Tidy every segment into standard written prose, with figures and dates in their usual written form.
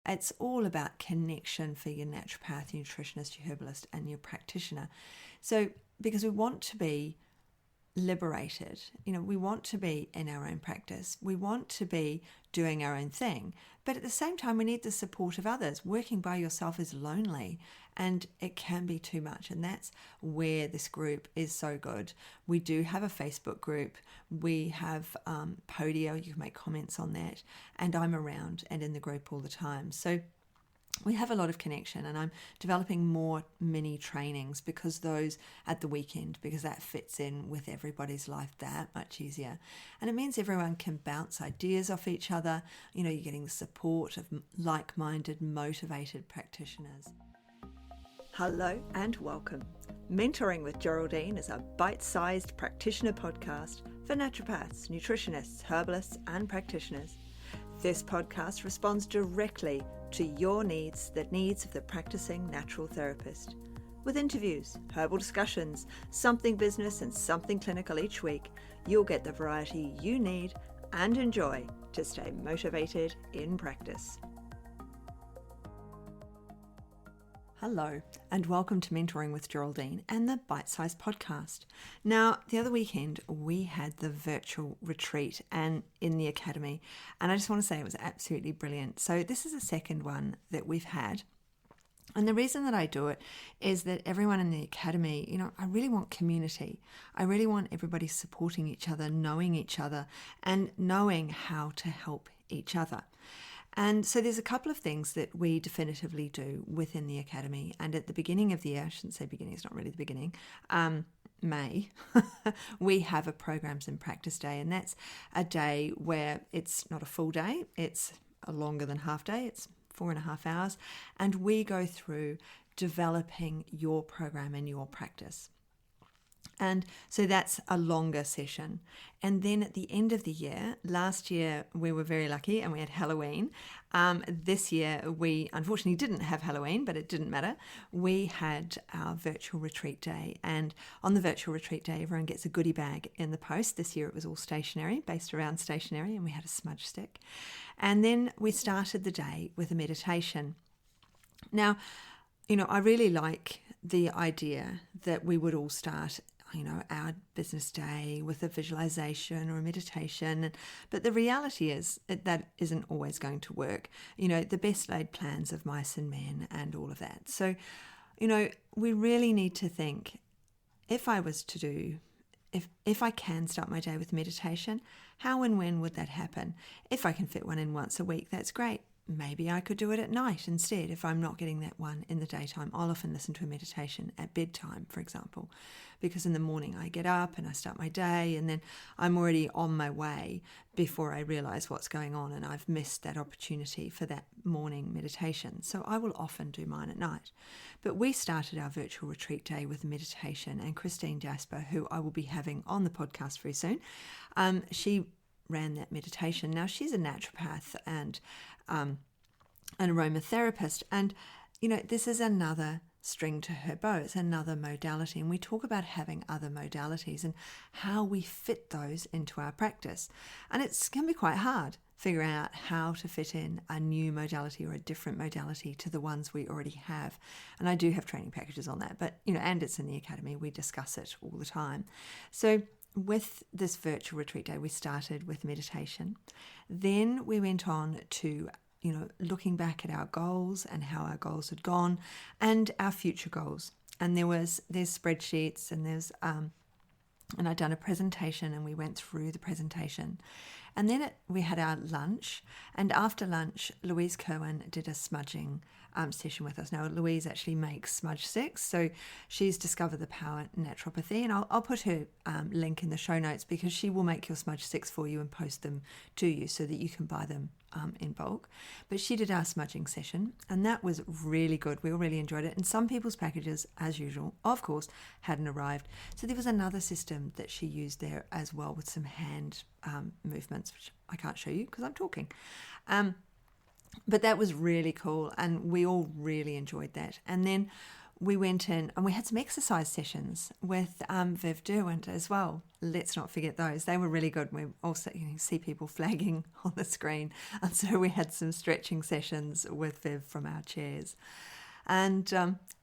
It's all about connection for your naturopath, your nutritionist, your herbalist, and your practitioner. So because we want to be liberated, we want to be in our own practice. We want to be doing our own thing. But at the same time, we need the support of others. Working by yourself is lonely and it can be too much. And that's where this group is so good. We do have a Facebook group. We have Podio. You can make comments on that. And I'm around and in the group all the time. So we have a lot of connection, and I'm developing more mini trainings because those at the weekend, because that fits in with everybody's life that much easier. And it means everyone can bounce ideas off each other. You're getting the support of like-minded, motivated practitioners. Hello and welcome. Mentoring with Geraldine is a bite-sized practitioner podcast for naturopaths, nutritionists, herbalists, and practitioners. This podcast responds directly to your needs, the needs of the practicing natural therapist. With interviews, herbal discussions, something business and something clinical each week, you'll get the variety you need and enjoy to stay motivated in practice. Hello, and welcome to Mentoring with Geraldine and the Bite Size Podcast. Now, the other weekend, we had the virtual retreat and in the Academy, and I just want to say it was absolutely brilliant. So this is the second one that we've had. And the reason that I do it is that everyone in the Academy, I really want community. I really want everybody supporting each other, knowing each other, and knowing how to help each other. And so there's a couple of things that we definitively do within the Academy. And at the beginning of the year, I shouldn't say beginning, it's not really the beginning, May, we have a Programs in Practice Day. And that's a day where it's not a full day, it's a longer than half day, it's 4.5 hours. And we go through developing your program and your practice. And so that's a longer session. And then at the end of the year, last year we were very lucky and we had Halloween. This year we unfortunately didn't have Halloween, but it didn't matter. We had our virtual retreat day. And on the virtual retreat day, everyone gets a goodie bag in the post. This year it was all stationery, based around stationery, and we had a smudge stick. And then we started the day with a meditation. Now, I really like the idea that we would all start our business day with a visualization or a meditation. But the reality is that isn't always going to work. The best laid plans of mice and men and all of that. So, we really need to think, if I can start my day with meditation, how and when would that happen? If I can fit one in once a week, that's great. Maybe I could do it at night instead if I'm not getting that one in the daytime. I'll often listen to a meditation at bedtime, for example, because in the morning I get up and I start my day and then I'm already on my way before I realize what's going on and I've missed that opportunity for that morning meditation. So I will often do mine at night. But we started our virtual retreat day with meditation, and Christine Jasper, who I will be having on the podcast very soon, she ran that meditation. Now, she's a naturopath and an aromatherapist, and this is another string to her bow. It's another modality, and we talk about having other modalities and how we fit those into our practice. And it can be quite hard figuring out how to fit in a new modality or a different modality to the ones we already have. And I do have training packages on that, but and it's in the Academy. We discuss it all the time. So with this virtual retreat day, we started with meditation. Then we went on to, looking back at our goals and how our goals had gone and our future goals. And there's spreadsheets and and I'd done a presentation and we went through the presentation. And then we had our lunch, and after lunch, Louise Kerwin did a smudging session with us. Now, Louise actually makes smudge sticks, so she's discovered the power naturopathy, and I'll put her link in the show notes because she will make your smudge sticks for you and post them to you so that you can buy them in bulk. But she did our smudging session, and that was really good. We all really enjoyed it, and some people's packages, as usual, of course, hadn't arrived. So there was another system that she used there as well with some hand movements, which I can't show you because I'm talking. But that was really cool, and we all really enjoyed that. And then we went in and we had some exercise sessions with Viv Derwent as well. Let's not forget those. They were really good. We also see people flagging on the screen. And so we had some stretching sessions with Viv from our chairs. And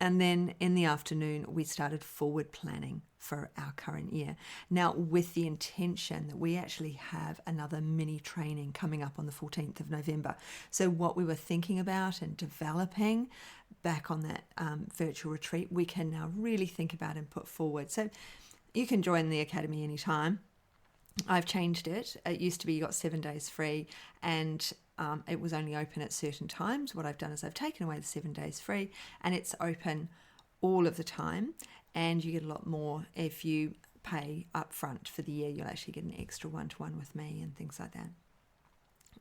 then in the afternoon, we started forward planning for our current year. Now, with the intention that we actually have another mini training coming up on the 14th of November. So what we were thinking about and developing back on that virtual retreat, we can now really think about and put forward. So you can join the Academy anytime. I've changed it. It used to be you got 7 days free, and it was only open at certain times. What I've done is I've taken away the 7 days free, and it's open all of the time, and you get a lot more if you pay up front for the year. You'll actually get an extra one-to-one with me and things like that.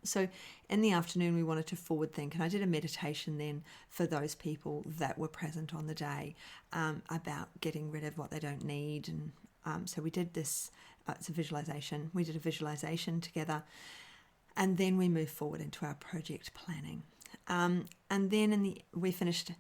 So in the afternoon, we wanted to forward think, and I did a meditation then for those people that were present on the day about getting rid of what they don't need. And so we did this, it's a visualization. We did a visualization together, and then we moved forward into our project planning. And then we finished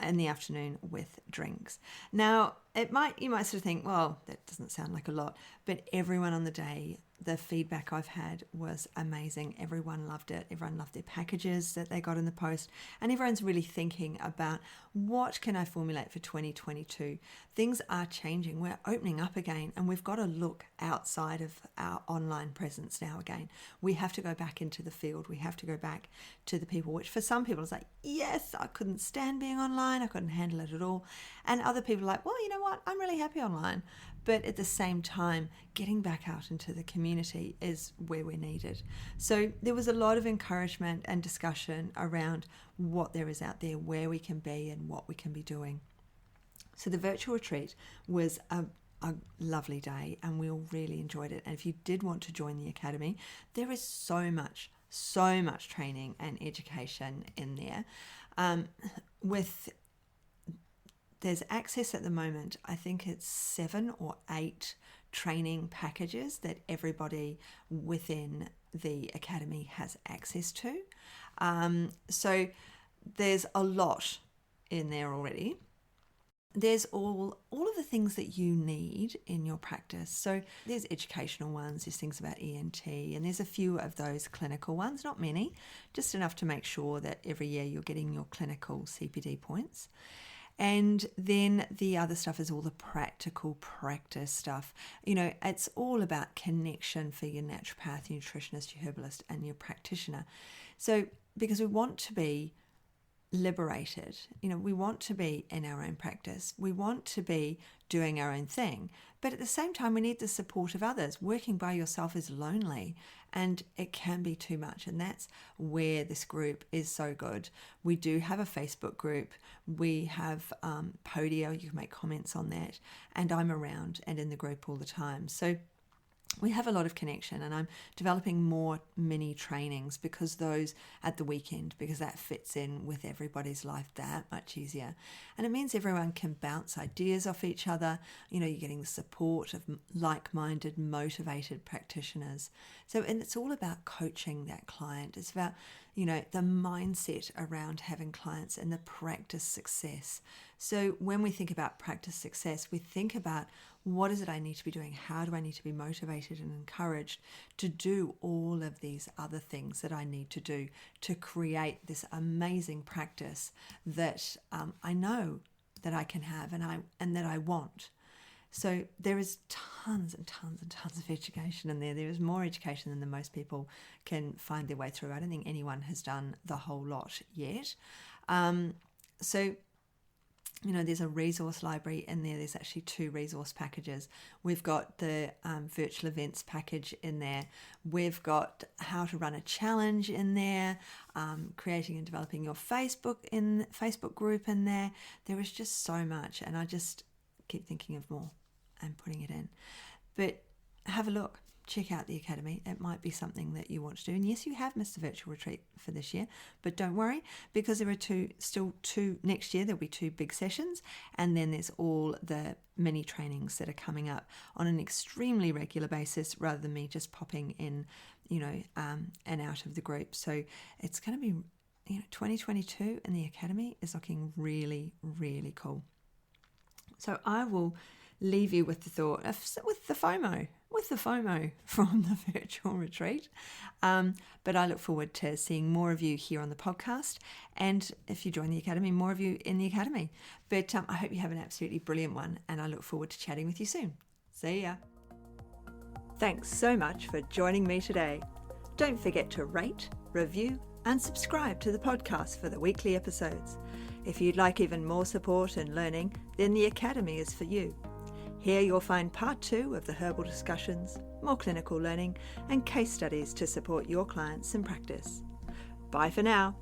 in the afternoon with drinks. Now, you might sort of think, well, that doesn't sound like a lot, but everyone on the day, the feedback I've had was amazing. Everyone loved it. Everyone loved their packages that they got in the post, and everyone's really thinking about what can I formulate for 2022. Things are changing. We're opening up again, and we've got to look outside of our online presence now again. We have to go back into the field. We have to go back to the people, which for some people is like, yes, I couldn't stand being online. I couldn't handle it at all. And other people are like, well, you know what? I'm really happy online. But at the same time, getting back out into the community is where we're needed. So there was a lot of encouragement and discussion around what there is out there, where we can be and what we can be doing. So the virtual retreat was a lovely day, and we all really enjoyed it. And if you did want to join the Academy, there is so much training and education in there. There's access at the moment, I think it's 7 or 8 training packages that everybody within the Academy has access to. So there's a lot in there already. There's all of the things that you need in your practice. So there's educational ones, there's things about ENT, and there's a few of those clinical ones, not many, just enough to make sure that every year you're getting your clinical CPD points. And then the other stuff is all the practical practice stuff. It's all about connection for your naturopath, your nutritionist, your herbalist, and your practitioner. So because we want to be liberated, we want to be in our own practice. We want to be doing our own thing. But at the same time, we need the support of others. Working by yourself is lonely, and it can be too much. And that's where this group is so good. We do have a Facebook group. We have Podio. You can make comments on that. And I'm around and in the group all the time. So we have a lot of connection, and I'm developing more mini trainings because those at the weekend, because that fits in with everybody's life that much easier. And it means everyone can bounce ideas off each other. You're getting the support of like-minded, motivated practitioners. And it's all about coaching that client. It's about, the mindset around having clients and the practice success. So when we think about practice success, we think about what is it I need to be doing? How do I need to be motivated and encouraged to do all of these other things that I need to do to create this amazing practice that I know that I can have and that I want. So there is tons and tons and tons of education in there. There is more education than most people can find their way through. I don't think anyone has done the whole lot yet. There's a resource library in there. There's actually 2 resource packages. We've got the virtual events package in there. We've got how to run a challenge in there, creating and developing your Facebook group in there. There is just so much, and I just keep thinking of more and putting it in. But have a look. Check out the Academy. It might be something that you want to do. And yes, you have missed the virtual retreat for this year, but don't worry, because there are still two next year. There'll be 2 big sessions, and then there's all the mini trainings that are coming up on an extremely regular basis, rather than me just popping in, and out of the group. So it's going to be, 2022, and the Academy is looking really, really cool. So I will leave you with the thought, with the FOMO from the virtual retreat. But I look forward to seeing more of you here on the podcast. And if you join the Academy, more of you in the Academy. But I hope you have an absolutely brilliant one. And I look forward to chatting with you soon. See ya. Thanks so much for joining me today. Don't forget to rate, review, and subscribe to the podcast for the weekly episodes. If you'd like even more support and learning, then the Academy is for you. Here you'll find part 2 of the herbal discussions, more clinical learning, and case studies to support your clients in practice. Bye for now.